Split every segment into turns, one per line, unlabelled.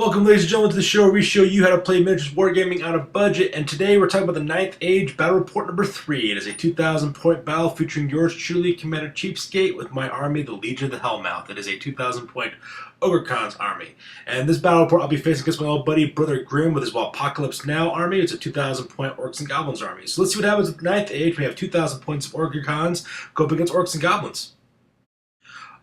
Welcome, ladies and gentlemen, to the show where we show you how to play miniatures wargaming on a budget. And today we're talking about the Ninth Age Battle Report number 3. It is a 2,000 point battle featuring yours truly, Commander CheapSkate, with my army, the Legion of the Hellmouth. It is a 2,000 point Ogre's army. And this battle report I'll be facing against my old buddy, Brother Grimm, with his Waaaghpokylipz Now army. It's a 2,000 point Orcs and Goblins army. So let's see what happens with the Ninth Age. We have 2,000 points of Ogres go up against Orcs and Goblins.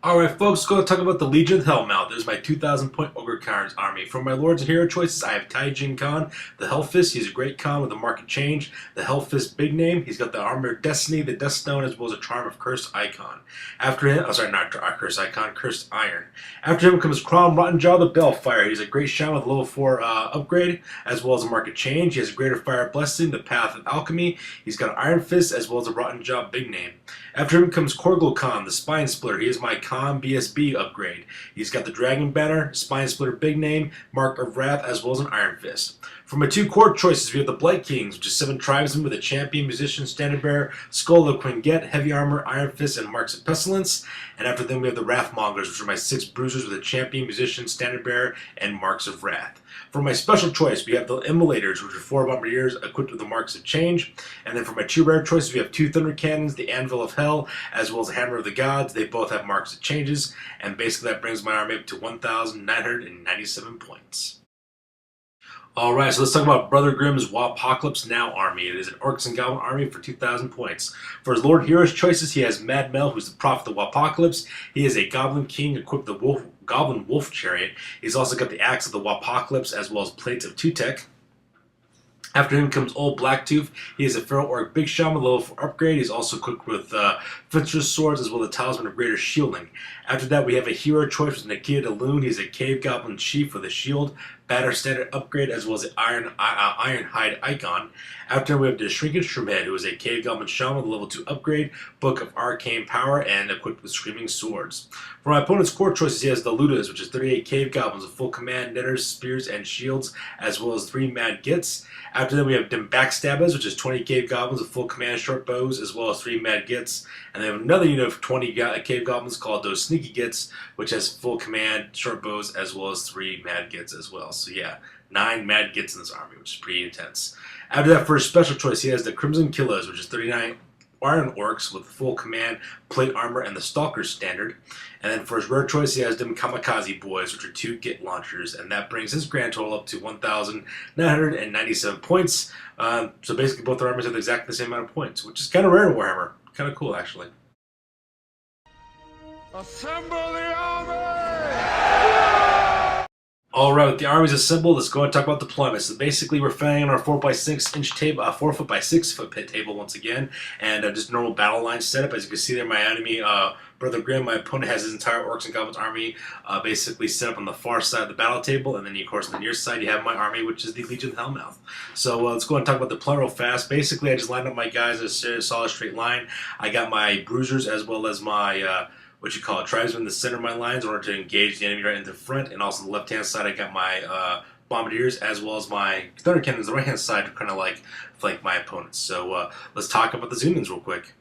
Alright folks, going to talk about the Legion of Hellmouth. There's my 2,000 point Ogre's army. For my Lords and Hero choices, I have Taijin Khan, the Hellfist. He's a great Khan with a market change. The Hellfist big name. He's got the Armor of Destiny, the Death Stone, as well as a Charm of Cursed Icon. After him, not Cursed Icon, Cursed Iron. After him comes Crom Rottenjaw, the Balefire. He's a great Shaman with a level 4 upgrade, as well as a market change. He has a Greater Fire Blessing, the Path of Alchemy. He's got an Iron Fist, as well as a Rottenjaw big name. After him comes Korgul Khan, the Spine Splitter. He is my Khan BSB upgrade. He's got the Dragon Banner, Spine Splitter big name, Mark of Wrath, as well as an Iron Fist. For my 2 court choices, we have the Blight Kings, which is 7 tribesmen with a champion, musician, standard bearer, Skull of Quinget, heavy armor, Iron Fist, and Marks of Pestilence. And after them, we have the Wrathmongers, which are my 6 bruisers with a champion, musician, standard bearer, and Marks of Wrath. For my special choice, we have the Immolators, which are 4 bombardiers equipped with the Marks of Change. And then for my 2 rare choices, we have 2 Thunder Cannons, the Anvil of Hell, as well as the Hammer of the Gods. They both have Marks of Changes. And basically that brings my army up to 1,997 points. Alright, so let's talk about Brother Grimm's Waaaghpokylipz Now army. It is an Orcs and Goblin army for 2,000 points. For his Lord Heroes choices, he has Mad Mel, who's the Prophet of Waaaghpokylipz. He is a Goblin King equipped with the Goblin Wolf Chariot. He's also got the Axe of the Waaaghpokylipz, as well as Plates of Tutek. After him comes Old Blacktooth. He is a Feral Orc Big Shaman with level 4 upgrade. He's also equipped with Fencer's Swords, as well as the Talisman of Greater Shielding. After that, we have a hero choice with Nakia Loon. He's a Cave Goblin Chief with a shield, Batter Standard upgrade, as well as the Ironhide Icon. After him, we have the Shrinking Shroomhead, who is a Cave Goblin Shaman with a level 2 upgrade, Book of Arcane Power, and equipped with Screaming Swords. For my opponent's core choices, he has the Ludas, which is 38 Cave Goblins with full command, Netters, Spears, and Shields, as well as 3 Mad Gits. After that, we have Dim Backstabbers, which is 20 Cave Goblins with full command short bows, as well as 3 Mad Gits. And then another unit of 20 Cave Goblins called those Sneaky Gits, which has full command short bows, as well as 3 Mad Gits as well. So yeah, 9 Mad Gits in this army, which is pretty intense. After that, for his special choice, he has the Crimson Killers, which is 39 Iron Orcs with full command, plate armor, and the Stalker standard. And then for his rare choice, he has them Kamikaze Boys, which are 2 Git launchers, and that brings his grand total up to 1,997 points. So basically, both their armies have exactly the same amount of points, which is kind of rare in Warhammer. Kind of cool, actually.
Assemble the army!
Alright, with the armies assembled, let's go and talk about deployments. So basically, we're flying on our 4x6 inch table, 4 foot by 6 foot pit table once again, and just normal battle line setup. As you can see there, my enemy, Brother Grimm, my opponent has his entire Orcs and Goblins army basically set up on the far side of the battle table, and then of course on the near side you have my army, which is the Legion of Hellmouth. So let's go and talk about the deployment real fast. Basically, I just lined up my guys in a solid straight line. I got my bruisers as well as my tribesmen in the center of my lines in order to engage the enemy right in the front, and also on the left-hand side I got my bombardiers as well as my thunder cannons on the right-hand side to kind of like flank my opponents. So let's talk about the zoom-ins real quick.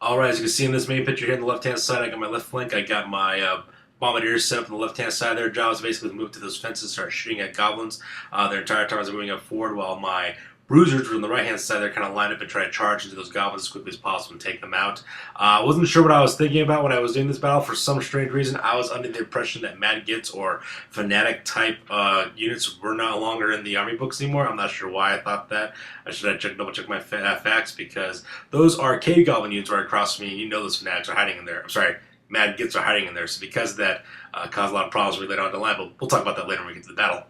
Alright, as you can see in this main picture here on the left-hand side, I got my left flank, I got my bombardiers set up on the left-hand side. Their job is basically to move to those fences and start shooting at goblins. Their entire time as they're moving up forward, while my bruisers on the right-hand side, they're kind of lined up and try to charge into those goblins as quickly as possible and take them out. I wasn't sure what I was thinking about when I was doing this battle. For some strange reason, I was under the impression that Mad Gits or Fanatic-type units were no longer in the army books anymore. I'm not sure why I thought that. I should have double-checked my facts, because those are Cave Goblin units right across from me, and you know those Fanatics are hiding in there. I'm sorry, Mad Gits are hiding in there, so because of that, caused a lot of problems later on the line, but we'll talk about that later when we get to the battle.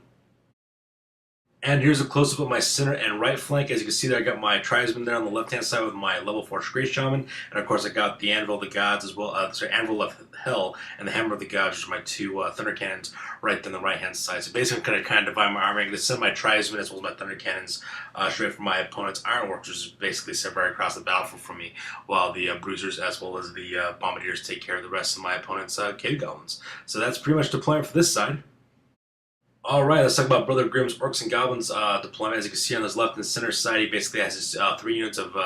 And here's a close-up of my center and right flank. As you can see there, I got my tribesmen there on the left-hand side with my level 4 Great Shaman. And of course, I got the Anvil of the Gods as well, Anvil of Hell and the Hammer of the Gods, which are my 2 Thunder Cannons right on the right-hand side. So basically, I'm going to kind of divide my army. I'm going to send my tribesmen as well as my Thunder Cannons straight from my opponent's Iron Orcs, which is basically set right across the battlefield from me, while the bruisers as well as the bombardiers take care of the rest of my opponent's Cave Goblins. So that's pretty much deployment for this side. Alright, let's talk about Brother Grimm's Orcs and Goblins deployment. As you can see on his left and center side, he basically has his 3 units of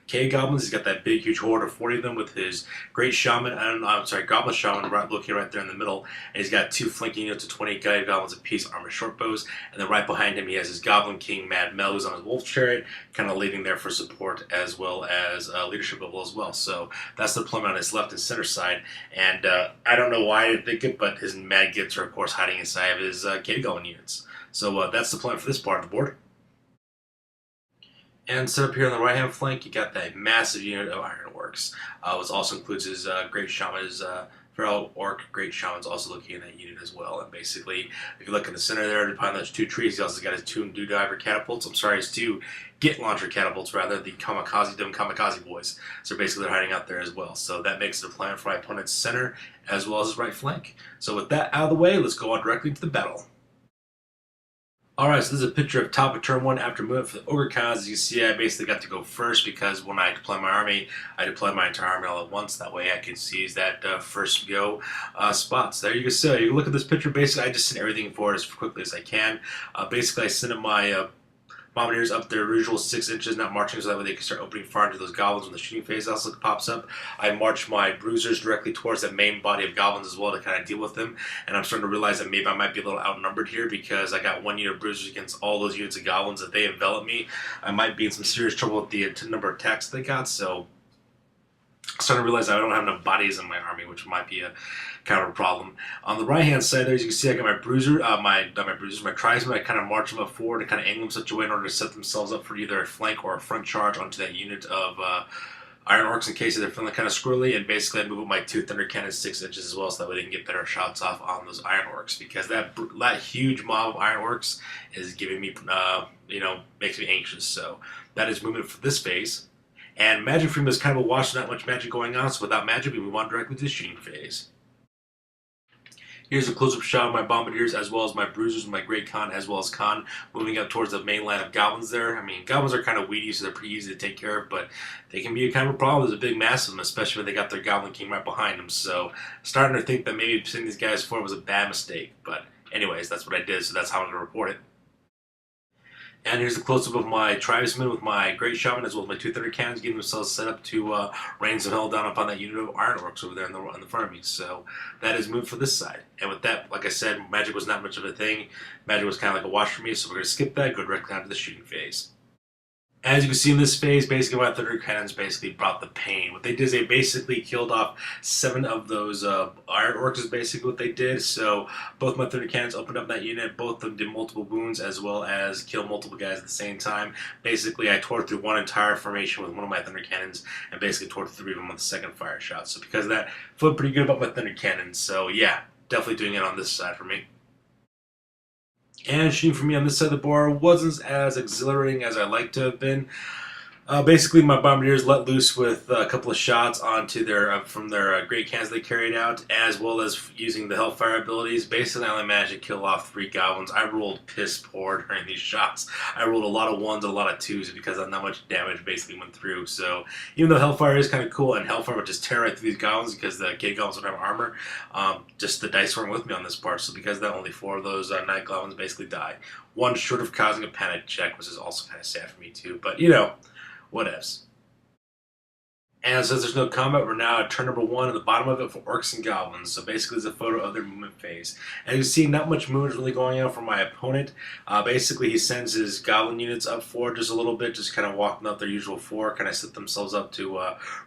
cave goblins. He's got that big, huge horde of 40 of them with his great shaman, Goblin shaman located right there in the middle. And he's got 2 flanking units of 20 guided goblins apiece, armored short bows. And then right behind him, he has his Goblin King, Mad Mel, who's on his wolf chariot, kind of leading there for support as well as leadership level as well. So that's the deployment on his left and center side. And I don't know why I didn't think it, but his Mad Gits are, of course, hiding inside of his cave goblin units. So that's the plan for this part of the board. And set up here on the right hand flank, you got that massive unit of Iron Orcs. Which also includes his Great Shaman, his Feral Orc Great Shaman's also looking in that unit as well. And basically, if you look in the center there, behind those 2 trees, he also got his 2 Diver catapults. His 2 Git launcher catapults, rather, the Kamikaze boys. So basically, they're hiding out there as well. So that makes the plan for my opponent's center as well as his right flank. So with that out of the way, let's go on directly to the battle. Alright, so this is a picture of top of turn 1 after movement for the Ogre cons. As you see, I basically got to go first because when I deploy my army, I deploy my entire army all at once. That way I can seize that first go spot. So there you go. So you look at this picture, basically I just send everything forward as quickly as I can. Basically I send my Bombardiers up their usual 6 inches, not marching, so that way they can start opening fire into those goblins when the shooting phase also pops up. I march my bruisers directly towards that main body of goblins as well to kind of deal with them. And I'm starting to realize that maybe I might be a little outnumbered here because I got 1 unit of bruisers against all those units of goblins. If they envelop me, I might be in some serious trouble with the number of attacks they got. So I'm starting to realize I don't have enough bodies in my army, which might be a kind of a problem. On the right-hand side there, as you can see, I got my my tribesmen. I kind of march them up forward and kind of angle them such a way in order to set themselves up for either a flank or a front charge onto that unit of Iron Orcs in case they're feeling kind of squirrely. And basically, I move up my 2 Thunder Cannons 6 inches as well, so that way they can get better shots off on those Iron Orcs. Because that huge mob of Iron Orcs is giving me, makes me anxious. So that is movement for this phase. And Magic Freedom is kind of a wash, not much magic going on, so without magic, we move on directly to the shooting phase. Here's a close-up shot of my Bombardiers as well as my Bruisers and my Great Khan as well as Khan moving up towards the main line of Goblins there. I mean, Goblins are kind of weedy, so they're pretty easy to take care of, but they can be a kind of a problem. There's a big mass of them, especially when they got their Goblin King right behind them. So starting to think that maybe sending these guys forward was a bad mistake. But anyways, that's what I did, so that's how I'm going to report it. And here's a close-up of my tribesmen with my Great Shaman as well as my 2 Thunder Cannons getting themselves set up to rain some hell down upon that unit of Iron Orcs over there in the front of me. So that is moved for this side. And with that, like I said, magic was not much of a thing. Magic was kind of like a wash for me, so we're going to skip that, go directly on to the shooting phase. As you can see in this phase, basically my Thunder Cannons basically brought the pain. What they did is they basically killed off 7 of those Iron Orcs is basically what they did. So both my Thunder Cannons opened up that unit. Both of them did multiple wounds as well as kill multiple guys at the same time. Basically, I tore through one entire formation with one of my Thunder Cannons and basically tore 3 of them with the second fire shot. So because of that, I feel pretty good about my Thunder Cannons. So yeah, definitely doing it on this side for me. And shooting for me on this side of the board wasn't as exhilarating as I'd like to have been. Basically, my Bombardiers let loose with a couple of shots onto from their Great Cannons they carried out, as well as using the Hellfire abilities. Basically, I only managed to kill off 3 Goblins. I rolled piss poor during these shots. I rolled a lot of 1s and a lot of 2s because not much damage basically went through. So even though Hellfire is kind of cool, and Hellfire would just tear right through these Goblins because the Cave Goblins don't have armor, just the dice weren't with me on this part. So because of that, only 4 of those Night Goblins basically die. 1 short of causing a panic check, which is also kind of sad for me too. But whatevs. And since there's no combat, we're now at turn number 1 at the bottom of it for Orcs and Goblins. So basically, it's a photo of their movement phase. And you see, not much movement is really going on from my opponent. Basically, he sends his Goblin units up forward just a little bit, just kind of walking up their usual 4, kind of set themselves up to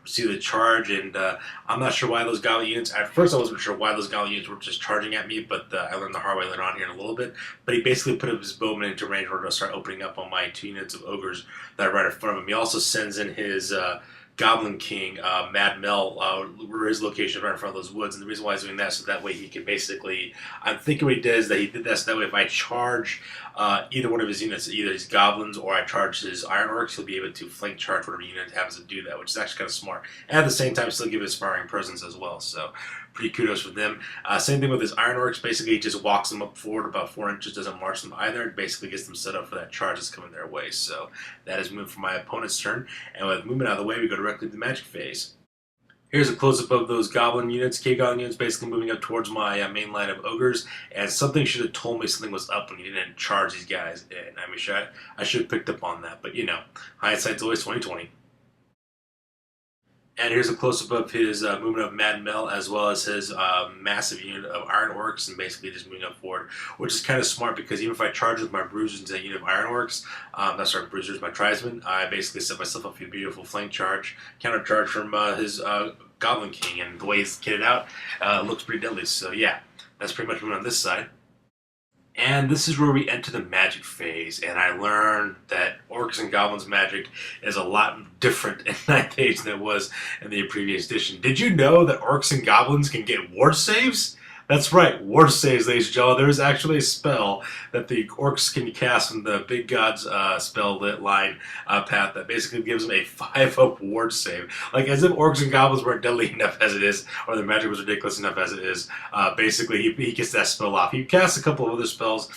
receive the charge. And I'm not sure why those Goblin units, at first I wasn't sure why those Goblin units were just charging at me, but I learned the hard way later on here in a little bit. But he basically put up his bowman into range in order to start opening up on my 2 units of Ogres that are right in front of him. He also sends in his Goblin King, Mad Mel, his location right in front of those woods. And the reason why he's doing that is so that way he can basically, I'm thinking what he did is that he did that so that way if I charge either one of his units, either his Goblins or I charge his Iron Orcs, he'll be able to flank charge whatever unit happens to do that, which is actually kind of smart. And at the same time, still give his sparring presence as well. So pretty kudos for them. Same thing with his Iron Orcs. Basically, he just walks them up forward about 4 inches, doesn't march them either. It basically gets them set up for that charge that's coming their way. So that is movement for my opponent's turn. And with movement out of the way, we go directly to the magic phase. Here's a close-up of those goblin units, cave goblin units, basically moving up towards my main line of ogres. And something should have told me something was up when he didn't charge these guys. And I mean, I should have picked up on that. But you know, hindsight's always 2020. And here's a close-up of his movement of Mad Mel, as well as his massive unit of Iron Orcs, and basically just moving up forward, which is kind of smart because even if I charge with my Bruisers into that unit of Iron Orcs, that's our Bruisers, my Tribesmen, I basically set myself up for a beautiful flank charge, counter charge from his Goblin King, and the way he's kitted out, looks pretty deadly. So yeah, that's pretty much moving on this side. And this is where we enter the magic phase, and I learned that Orcs and Goblins magic is a lot different in 9th Age than it was in the previous edition. Did you know that Orcs and Goblins can get ward saves? That's right, ward saves, ladies and gentlemen. There is actually a spell that the Orcs can cast from the Big Gods spell lit line path that basically gives them a 5-up ward save. Like, as if Orcs and Goblins weren't deadly enough as it is, or the magic was ridiculous enough as it is. Basically, he gets that spell off. He casts a couple of other spells.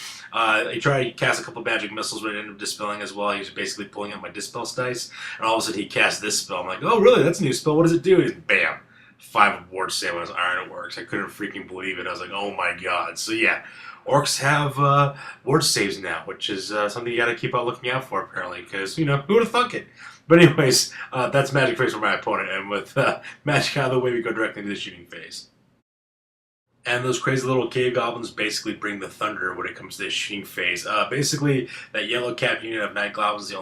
He tried to cast a couple of magic missiles, but it ended up dispelling as well. He was basically pulling out my dispel dice, and all of a sudden he cast this spell. I'm like, oh, really? That's a new spell. What does it do? And bam. 5 ward save on his Iron Orcs. I couldn't freaking believe it. I was like, oh my god. So yeah, Orcs have ward saves now, which is something you got to keep on looking out for apparently, because, you know, who would have thunk it? But anyways, that's magic phase for my opponent, and with magic out of the way, we go directly into the shooting phase. And those crazy little cave goblins basically bring the thunder when it comes to this shooting phase. Basically, that yellow cap unit of night goblins,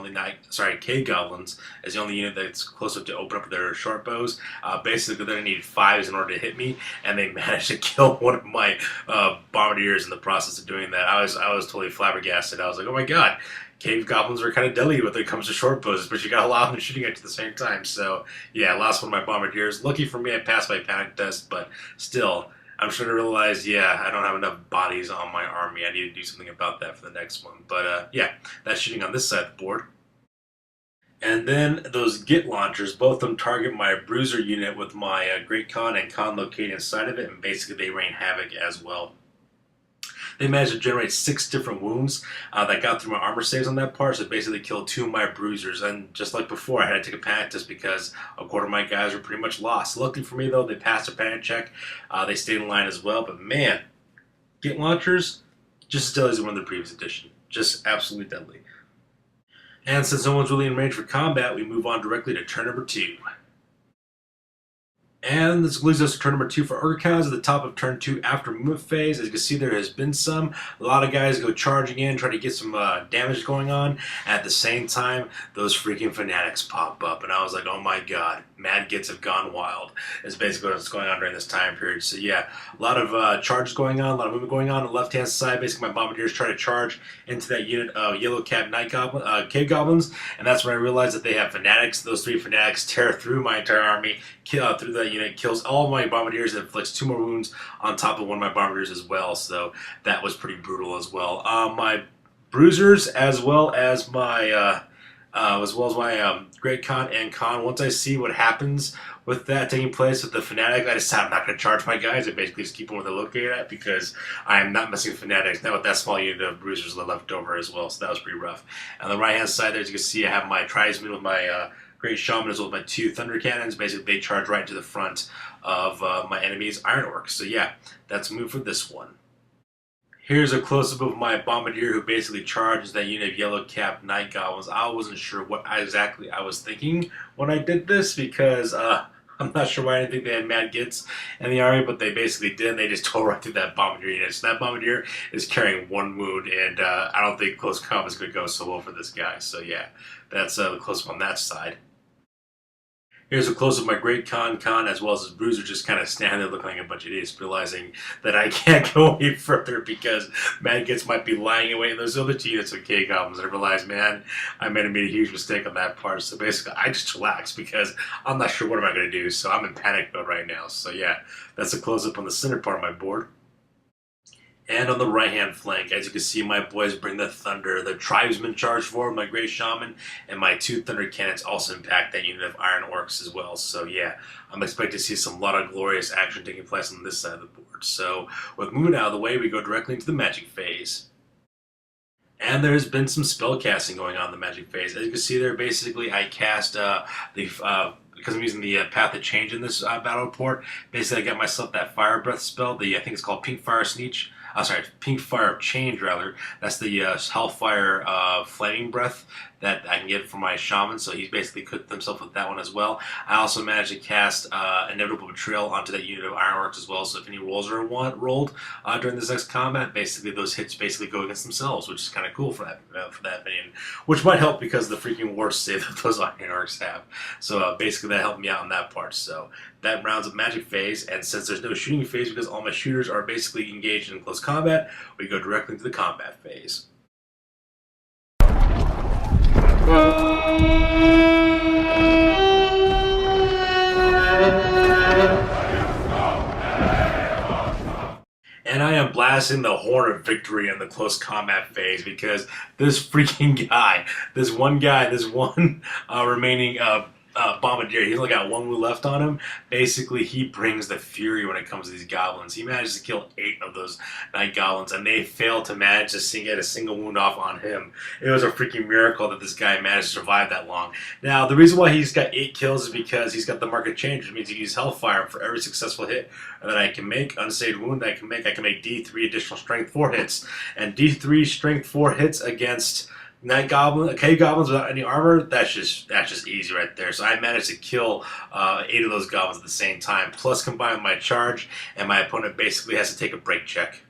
cave goblins, is the only unit that's close up to open up their short bows. Basically, they're gonna need 5s in order to hit me, and they managed to kill one of my bombardiers in the process of doing that. I was totally flabbergasted. I was like, oh my god. Cave goblins are kind of deadly when it comes to short bows, but you got a lot of them shooting at you at the same time. So, yeah, I lost one of my bombardiers. Lucky for me, I passed my panic test, but still, I'm sure to realize, yeah, I don't have enough bodies on my army. I need to do something about that for the next one. But yeah, that's shooting on this side of the board. And then those Git launchers, both of them target my Bruiser unit with my Great Khan and Khan located inside of it, and basically they rain havoc as well. They managed to generate 6 different wounds that got through my armor saves on that part, so it basically killed 2 of my bruisers. And just like before, I had to take a panic test because a quarter of my guys were pretty much lost. Luckily for me, though, they passed a panic check. They stayed in line as well. But man, Git launchers, just as deadly as the one in the previous edition. Just absolutely deadly. And since no one's really in range for combat, we move on directly to turn number 2. And this leads us to turn number 2 for Ogre counts at the top of turn 2 after movement phase. As you can see, there has been a lot of guys go charging in, try to get some damage going on. At the same time, those freaking fanatics pop up, and I was like, oh my god, mad gits have gone wild. Is basically what's going on during this time period. So yeah, a lot of charges going on, a lot of movement going on. On the left-hand side, basically my bombardiers try to charge into that unit of yellow cap cave goblins, and that's when I realized that they have fanatics. Those 3 fanatics tear through my entire army, through that unit, kills all of my bombardiers, and inflicts 2 more wounds on top of one of my bombardiers as well. So that was pretty brutal as well. My bruisers, as well as my Great Khan and Khan. Once I see what happens with that taking place with the fanatic, I decided I'm not going to charge my guys. I basically just keep them where they're located at because I am not messing with fanatics. Now with that small unit of bruisers left over as well, so that was pretty rough. On the right hand side there, as you can see, I have my tribesmen with my Great Shaman as well as my 2 Thunder Cannons. Basically, they charge right into the front of my enemy's Iron Orcs. So yeah, that's a move for this one. Here's a close-up of my Bombardier who basically charges that unit of Yellow Cap Night Goblins. I wasn't sure what exactly I was thinking when I did this because I'm not sure why I didn't think they had mad gits in the army, but they basically did. They just tore right through that Bombardier unit. So that Bombardier is carrying 1 wound, and I don't think close combat is going to go so well for this guy. So yeah, that's the close-up on that side. Here's a close-up of my Great Khan as well as his Bruiser just kind of standing there looking like a bunch of idiots, realizing that I can't go any further because Mad Gits might be lying away in those other 2 units of K-Goblins. And I realized, man, I made a huge mistake on that part. So basically, I just relaxed because I'm not sure what am I going to do. So I'm in panic mode right now. So yeah, that's a close-up on the center part of my board. And on the right-hand flank, as you can see, my boys bring the thunder. The tribesmen charge forward, my Great Shaman, and my 2 Thunder Cannons also impact that unit of Iron Orcs as well. So yeah, I'm expecting to see a lot of glorious action taking place on this side of the board. So with moving out of the way, we go directly into the magic phase. And there's been some spell casting going on in the magic phase. As you can see there, basically I cast the because I'm using the Path of Change in this battle report. Basically, I got myself that Fire Breath spell. I think it's called Pink Fire Sneech. Pink Fire Change rather. That's the Hellfire Flaming Breath that I can get from my shaman. So he's basically cooked himself with that one as well. I also managed to cast Inevitable Betrayal onto that unit of Iron Orcs as well. So if any rolls are rolled during this next combat, basically those hits basically go against themselves, which is kind of cool for that opinion. Which might help because of the freaking war save that those Iron Orcs have. So basically that helped me out on that part. So that rounds up Magic Phase, and since there's no shooting phase because all my shooters are basically engaged in close combat, we go directly to the combat phase. And I am blasting the horn of victory in the close combat phase because this freaking guy, this one remaining Bombardier, he's only got one wound left on him. Basically, he brings the fury when it comes to these goblins. He manages to kill 8 of those night goblins, and they fail to manage to get a single wound off on him. It was a freaking miracle that this guy managed to survive that long. Now, the reason why he's got 8 kills is because he's got the Mark of Change, which means he can use Hellfire for every successful hit that I can make, unsaved wound that I can make. I can make D3 additional strength 4 hits, and D3 strength 4 hits against Cave Goblins without any armor, that's just easy right there. So I managed to kill 8 of those goblins at the same time, plus combine with my charge, and my opponent basically has to take a break check.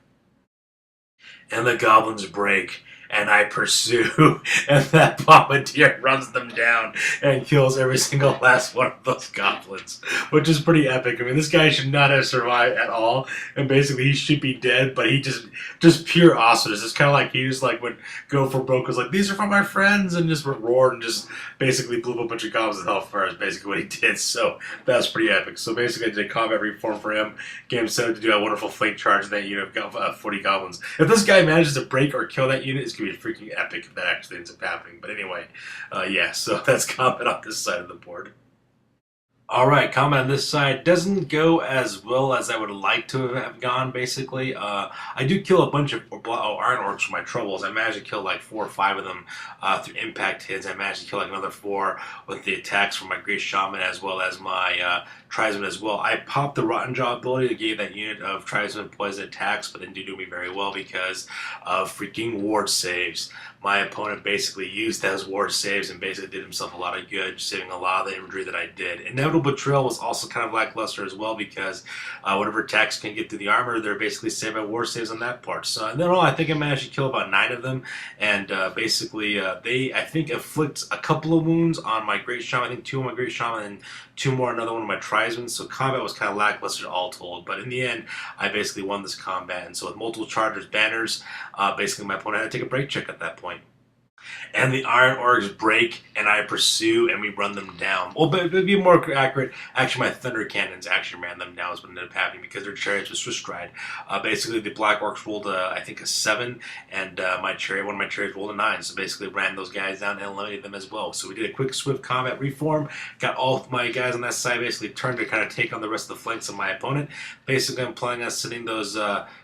And the goblins break, and I pursue, and that Bombardier runs them down and kills every single last one of those goblins, which is pretty epic. I mean, this guy should not have survived at all, and basically he should be dead, but he just pure awesomeness. It's kind of like he just like would go for broke, was like, these are for my friends, and just roared and just basically blew up a bunch of goblins with Hellfire is basically what he did, so that's pretty epic. So basically I did a combat reform for him, gave him set to do a wonderful flank charge in that unit of 40 goblins. If this guy manages to break or kill that unit, it's going to be freaking epic if that actually ends up happening. But anyway, yeah, so that's combat on this side of the board. Alright, combat on this side doesn't go as well as I would like to have gone, basically. I do kill a bunch of Iron Orcs for my troubles. I managed to kill like 4 or 5 of them through impact hits. I managed to kill like another 4 with the attacks from my Great Shaman as well as my Tribesman as well. I popped the Rotten Jaw ability that gave that unit of Tribesman poison attacks, but didn't do me very well because of freaking ward saves. My opponent basically used those ward saves and basically did himself a lot of good, saving a lot of the imagery that I did. Inevitable Betrayal was also kind of lackluster as well because whatever attacks can get through the armor, they're basically saved by ward saves on that part. So in all, I think I managed to kill about 9 of them, and basically they, I think, inflict a couple of wounds on my Great Shaman. I think 2 on my Great Shaman and 2 more on another one of my Tribesmen. So combat was kind of lackluster all told, but in the end, I basically won this combat. And so with multiple chargers, banners, basically my opponent had to take a break check at that point. And the Iron Orcs break, and I pursue, and we run them down. Well, but to be more accurate, actually my Thunder Cannons actually ran them down is what ended up happening because their chariots was Swiss Stride. Basically, the Black Orcs rolled, I think, a 7, and one of my chariots rolled a 9. So basically ran those guys down and eliminated them as well. So we did a quick, swift combat reform, got all of my guys on that side basically turned to kind of take on the rest of the flanks of my opponent. Basically, I'm planning on sending those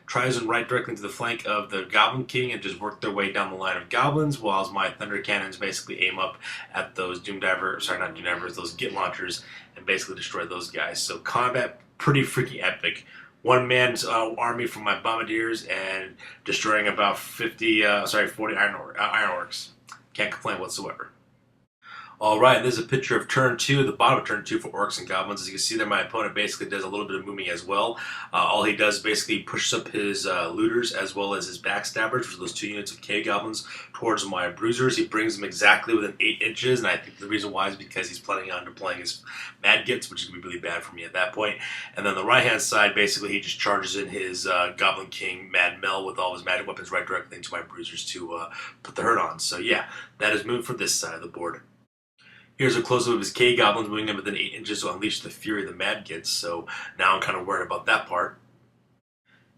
Tribesmen right directly into the flank of the Goblin King and just work their way down the line of goblins, while my Thunder Cannons basically aim up at those those Git Launchers, and basically destroy those guys. So combat, pretty freaking epic. One man's army from my Bombardiers and destroying about 40 Iron Orcs. Can't complain whatsoever. Alright, this is a picture of turn 2, the bottom of turn 2 for Orcs and Goblins. As you can see there, my opponent basically does a little bit of moving as well. All he does basically pushes up his Looters as well as his Backstabbers, which are those 2 units of Cave Goblins, towards my Bruisers. He brings them exactly within 8 inches, and I think the reason why is because he's planning on deploying his Mad Gits, which is going to be really bad for me at that point. And then the right-hand side, basically, he just charges in his Goblin King Mad Mel with all his magic weapons right directly into my Bruisers to put the hurt on. So yeah, that is move for this side of the board. Here's a close-up of his Cave Goblins moving in within 8 inches to unleash the fury of the Mad Gits, so now I'm kind of worried about that part.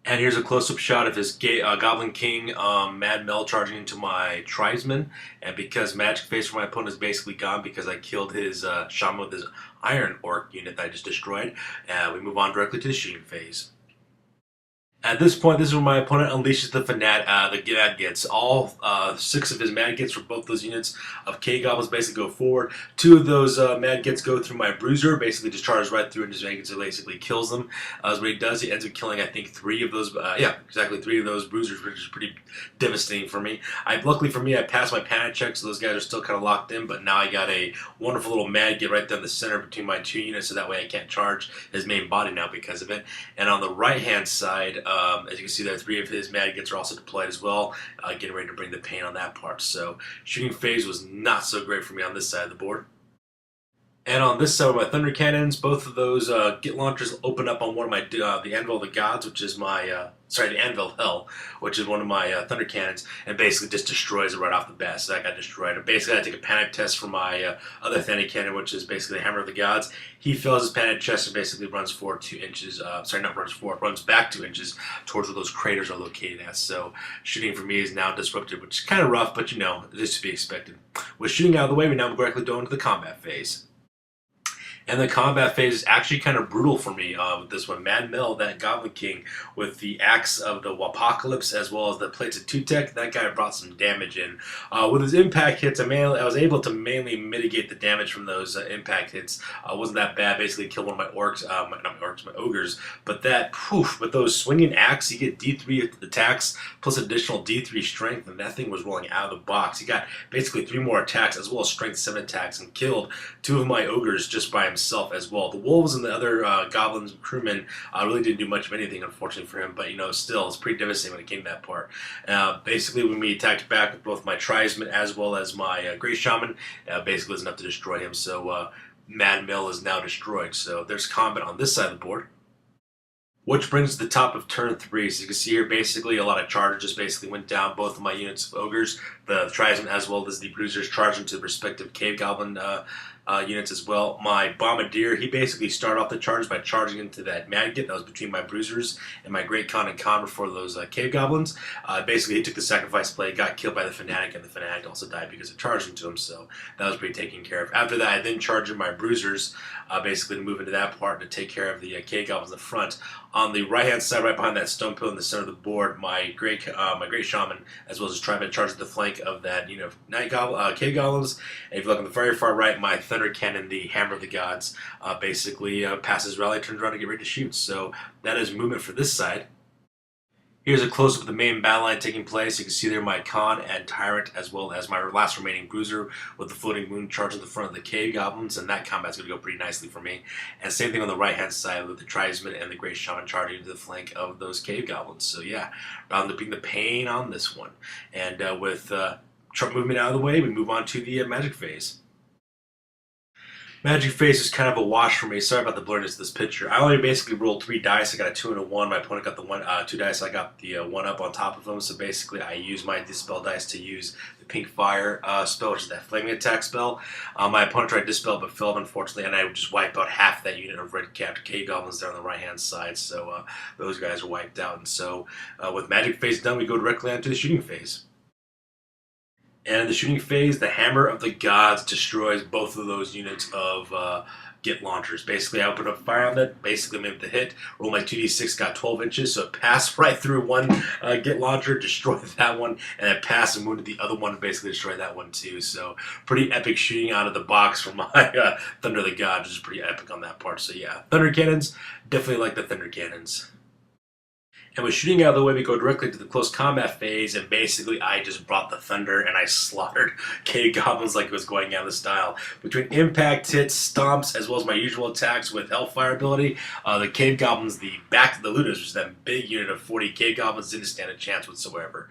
And here's a close-up shot of his Goblin King Mad Mel charging into my Tribesmen, and because Magic Phase for my opponent is basically gone because I killed his Shaman with his Iron Orc unit that I just destroyed, we move on directly to the shooting phase. At this point, this is where my opponent unleashes the Mad Gets. All 6 of his Mad Gets for both those units of K-Goblins basically go forward. 2 of those Mad Gets go through my Bruiser, basically just charges right through and just basically kills them. What he does, he ends up killing, I think, 3 of those, yeah, exactly 3 of those Bruisers, which is pretty devastating for me. Luckily for me, I passed my panic check, so those guys are still kind of locked in, but now I got a wonderful little Mad Get right down the center between my 2 units, so that way I can't charge his main body now because of it. And on the right-hand side, as you can see there, 3 of his Mad Gets are also deployed as well, getting ready to bring the pain on that part. So shooting phase was not so great for me on this side of the board. And on this side of my Thunder Cannons, both of those Git launchers open up on one of my, the Anvil of the Gods, which is my, the Anvil of Hell, which is one of my Thunder Cannons, and basically just destroys it right off the bat, so that got destroyed. And basically I take a panic test for my other Thunder Cannon, which is basically the Hammer of the Gods. He fills his panic chest and basically runs forward 2 inches, runs back 2 inches towards where those craters are located at. So shooting for me is now disrupted, which is kind of rough, but you know, it is to be expected. With shooting out of the way, we now directly go into the combat phase. And the combat phase is actually kind of brutal for me with this one. Mad Mill, that Goblin King, with the axe of the Waaaghpokylipz as well as the plates of Tutek, that guy brought some damage in. With his impact hits, I was able to mainly mitigate the damage from those impact hits. Wasn't that bad. Basically killed one of my orcs, my ogres. But with those swinging axe, you get D3 attacks plus additional D3 strength, and that thing was rolling out of the box. He got basically 3 more attacks as well as strength 7 attacks and killed 2 of my ogres just by himself as well. The wolves and the other goblins and crewmen really didn't do much of anything, unfortunately for him, but you know, still, it's pretty devastating when it came to that part. Basically, when we attacked back with both my tribesmen as well as my Great Shaman, basically was enough to destroy him, so Mad Mill is now destroyed. So there's combat on this side of the board. Which brings to the top of turn 3. So you can see here, basically, a lot of charges just basically went down. Both of my units of ogres, the tribesmen as well as the bruisers, charged into the respective cave goblin units as well. My bombardier, he basically started off the charge by charging into that Mad Get that was between my bruisers and my Great Khan and Khan before those cave goblins. Basically, he took the sacrifice play, got killed by the Fanatic, and the Fanatic also died because of charging to him, so that was pretty taken care of. After that, I then charged in my bruisers, basically to move into that part and to take care of the cave goblins in the front. On the right-hand side, right behind that stone pillar in the center of the board, my great shaman, as well as his tribe, charged the flank of that cave goblins. And if you look on the very far right, my Thunder Cannon, the Hammer of the Gods, basically passes rally, turns around to get ready to shoot. So that is movement for this side. Here's a close-up of the main battle line taking place. You can see there my Khan and Tyrant, as well as my last remaining bruiser with the floating moon charging the front of the cave goblins, and that combat's going to go pretty nicely for me. And same thing on the right-hand side with the tribesmen and the Great Shaman charging into the flank of those cave goblins. So yeah, bound to bring the pain on this one. And with movement out of the way, we move on to the magic phase. Magic Phase is kind of a wash for me. Sorry about the blurriness of this picture. I only basically rolled 3 dice. I got a 2 and a 1. My opponent got the 2 dice. I got the 1 up on top of them. So basically, I use my Dispel dice to use the Pink Fire spell, which is that flaming attack spell. My opponent tried to Dispel but failed, unfortunately, and I just wiped out half that unit of red capped cave goblins there on the right-hand side. So those guys are wiped out. And so with Magic Phase done, we go directly onto the shooting phase. And in the shooting phase, the Hammer of the Gods destroys both of those units of Git launchers. Basically, I opened up fire on that, basically made the hit, rolled my 2d6, got 12 inches, so it passed right through one Git launcher, destroyed that one, and it passed and wounded the other one, and basically destroyed that one too. So pretty epic shooting out of the box from my Thunder of the Gods, which is pretty epic on that part. So yeah, Thunder Cannons, definitely like the Thunder Cannons. And with shooting out of the way, we go directly to the close combat phase, and basically I just brought the thunder and I slaughtered cave goblins like it was going out of style. Between impact hits, stomps, as well as my usual attacks with Hellfire ability, the cave goblins, the looters, which is that big unit of 40 cave goblins, didn't stand a chance whatsoever.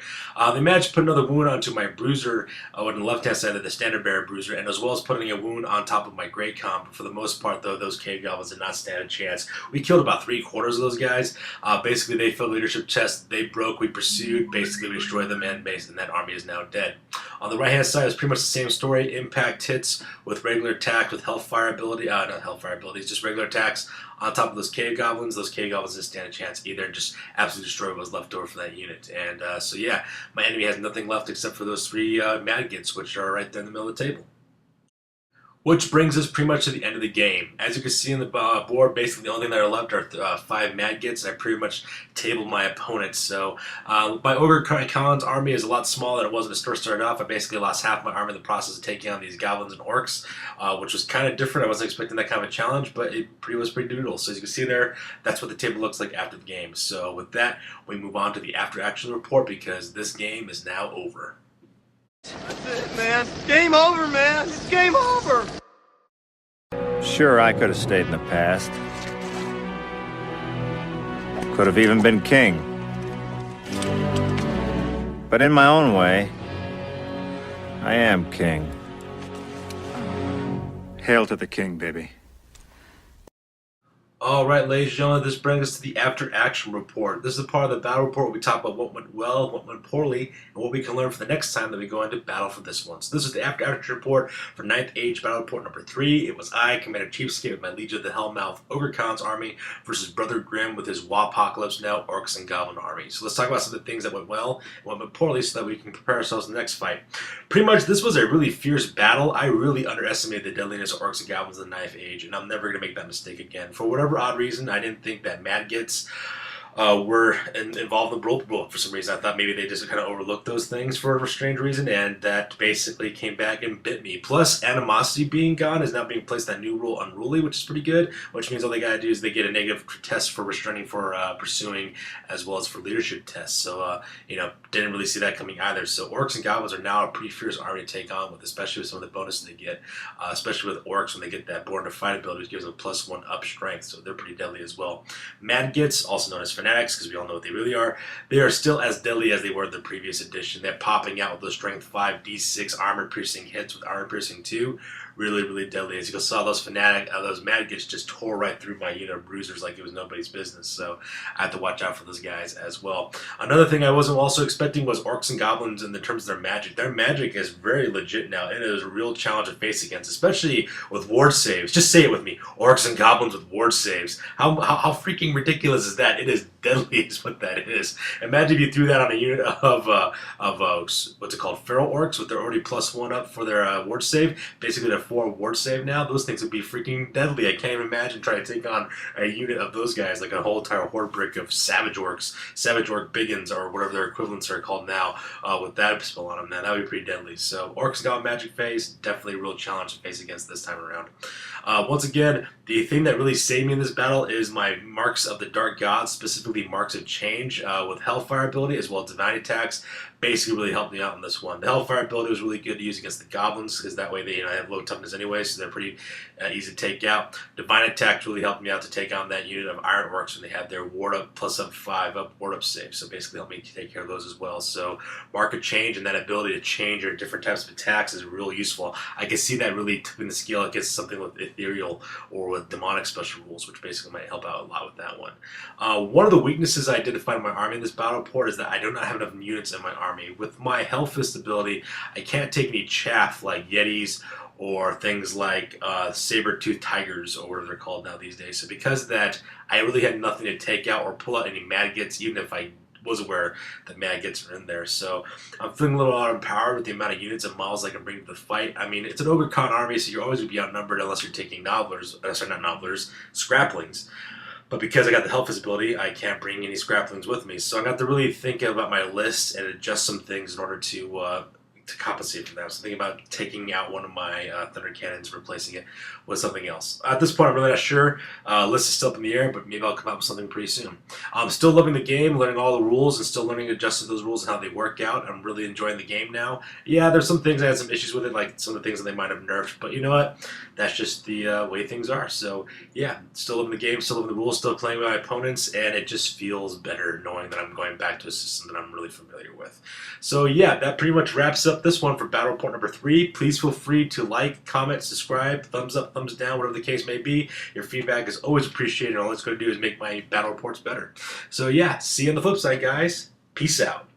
They managed to put another wound onto my bruiser on the left-hand side of the standard bearer bruiser, and as well as putting a wound on top of my Great Khan. But for the most part, though, those cave goblins did not stand a chance. We killed about 3/4 of those guys. Basically, they filled leadership chest, they broke, we pursued, basically we destroyed them, and that army is now dead. On the right hand side is pretty much the same story. Impact hits with regular attack with Hellfire ability, not Hellfire abilities, just regular attacks on top of those cave goblins. Those cave goblins didn't stand a chance either, just absolutely destroyed what was left over for that unit. And so yeah, my enemy has nothing left except for those 3 Mad Gits, which are right there in the middle of the table. Which brings us pretty much to the end of the game. As you can see on the board, basically the only thing that are left are 5 Madgets, and I pretty much tabled my opponents. So my Ogre Collins army is a lot smaller than it was when it first started off. I basically lost half my army in the process of taking on these Goblins and Orcs, which was kind of different. I wasn't expecting that kind of a challenge, but it was pretty doodle. So as you can see there, that's what the table looks like after the game. So with that, we move on to the after action report because this game is now over.
That's it, man. Game over, man. It's game over.
Sure, I could have stayed in the past. Could have even been king. But in my own way, I am king. Hail to the king, baby.
Alright, ladies and gentlemen, this brings us to the after action report. This is the part of the battle report where we talk about what went well, what went poorly, and what we can learn for the next time that we go into battle for this one. So this is the after action report for 9th Age battle report number 3. It was I, Commander CheapSkate, with my Legion of the Hellmouth Ogre Collins army versus Brother Grimm with his Waaaghpokylipz Now Orcs and Goblin army. So let's talk about some of the things that went well and what went poorly so that we can prepare ourselves for the next fight. Pretty much this was a really fierce battle. I really underestimated the deadliness of Orcs and Goblins in the 9th Age, and I'm never going to make that mistake again. For whatever odd reason, I didn't think that Madgets were involved in the rule for some reason. I thought maybe they just kind of overlooked those things for a strange reason, and that basically came back and bit me. Plus, Animosity being gone is now being placed on new rule Unruly, which is pretty good, which means all they gotta do is they get a negative test for restraining for pursuing, as well as for leadership tests. So, didn't really see that coming either. So Orcs and Goblins are now a pretty fierce army to take on with, especially with some of the bonuses they get, especially with Orcs when they get that Born to Fight ability, which gives them a +1 up strength, so they're pretty deadly as well. Madgets, also known as Fanatics, because we all know what they really are, they are still as deadly as they were in the previous edition. They're popping out with those strength 5 D6 armor piercing hits with armor piercing 2. Really, really deadly. As you saw, those Madgets just tore right through my unit of bruisers like it was nobody's business. So I have to watch out for those guys as well. Another thing I wasn't also expecting was Orcs and Goblins in the terms of their magic. Their magic is very legit now. It is a real challenge to face against, especially with ward saves. Just say it with me: Orcs and Goblins with ward saves. How freaking ridiculous is that? It is deadly, is what that is. Imagine if you threw that on a unit of what's it called, Feral Orcs, with their already +1 up for their ward save. Basically, they're 4 ward save now. Those things would be freaking deadly. I can't even imagine trying to take on a unit of those guys, like a whole entire horde brick of Savage Orcs, Savage Orc Biggins, or whatever their equivalents are called now, with that spell on them. Now that would be pretty deadly. So Orcs got Magic Phase, definitely a real challenge to face against this time around. Once again, the thing that really saved me in this battle is my Marks of the Dark Gods, specifically Marks of Change, with Hellfire ability as well as Divine Attacks. Basically really helped me out in this one. The Hellfire ability was really good to use against the Goblins, because that way they have low toughness anyway, so they're pretty easy to take out. Divine Attack really helped me out to take on that unit of Iron Orcs when they had their ward up +5 up ward up save, so basically helped me take care of those as well. So Mark of Change and that ability to change your different types of attacks is real useful. I can see that really tipping the scale against something with Ethereal or with Demonic special rules, which basically might help out a lot with that one. One of the weaknesses I identified in my army in this battle report is that I do not have enough units in my army. With my Hellfist ability, I can't take any chaff like Yetis or things like saber-toothed tigers, or whatever they're called now these days. So because of that, I really had nothing to take out or pull out any Madgets, even if I was aware that Madgets are in there. So I'm feeling a little unempowered with the amount of units and models I can bring to the fight. I mean, it's an Ogre Con army, so you're always going to be outnumbered unless you're taking Scraplings. But because I got the Hellfist ability, I can't bring any Scraplings with me. So I'm going to have to really think about my list and adjust some things in order to compensate for that. So thinking about taking out one of my Thunder Cannons, replacing it with something else. At this point, I'm really not sure. List is still up in the air, but maybe I'll come up with something pretty soon. I'm still loving the game, learning all the rules, and still learning to adjust to those rules and how they work out. I'm really enjoying the game now. Yeah, there's some things I had some issues with it, like some of the things that they might have nerfed, but you know what? That's just the way things are. So yeah, still loving the game, still loving the rules, still playing with my opponents, and it just feels better knowing that I'm going back to a system that I'm really familiar with. So yeah, that pretty much wraps up this one for battle report number 3. Please feel free to like, comment, subscribe, thumbs up, thumbs down, whatever the case may be. Your feedback is always appreciated. All it's going to do is make my battle reports better. So yeah, see you on the flip side, guys. Peace out.